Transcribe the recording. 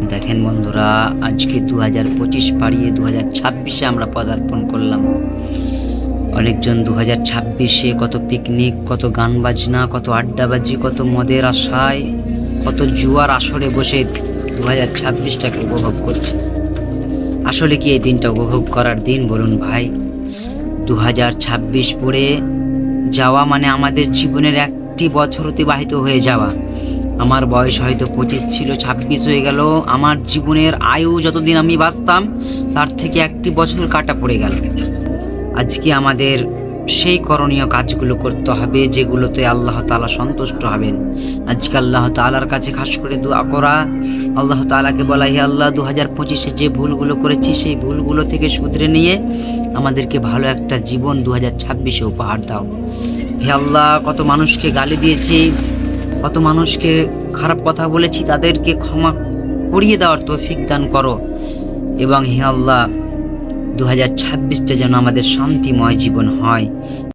দেখেন বন্ধুরা, আজকে 2025 পাড়িয়ে 2026-এ আমরা পদার্পণ করলাম। অনেকজন 2026-এ কত পিকনিক, কত গান বাজনা, কত আড্ডাবাজি, কত মদের আশায়, কত জুয়ার আসরে বসে 2026টাকে উপভোগ করছে। আসলে কি এই দিনটা উপভোগ করার দিন বলুন ভাই? 2026 পড়ে যাওয়া মানে আমাদের জীবনের একটি বছর অতিবাহিত হয়ে যাওয়া। আমার বয়স হয়তো 25 ছিল, 26 হয়ে গেল। আমার জীবনের আয়ু যতদিন আমি বাঁচতাম তার থেকে একটি বছর কাটা পড়ে গেল। আজকে আমাদের সেই করণীয় কাজগুলো করতে হবে যেগুলোতে আল্লাহ তাআলা সন্তুষ্ট হবেন। আজকে আল্লাহ তাআলার কাছে খাস করে দোয়া করা, আল্লাহ তাআলাকে বলা, হে আল্লাহ 2025-এ যে ভুলগুলো করেছি সেই ভুলগুলো থেকে শুধরে নিয়ে আমাদেরকে ভালো একটা জীবন 2026-এ উপহার দাও। হে আল্লাহ, কত মানুষকে গালি দিয়েছি, কত মানুষকে খারাপ কথা বলেছি, তাদেরকে ক্ষমা করিয়ে দেওয়ার তৌফিক দান করো। এবং হে আল্লাহ 2026টা যেন আমাদের শান্তিময় জীবন হয়।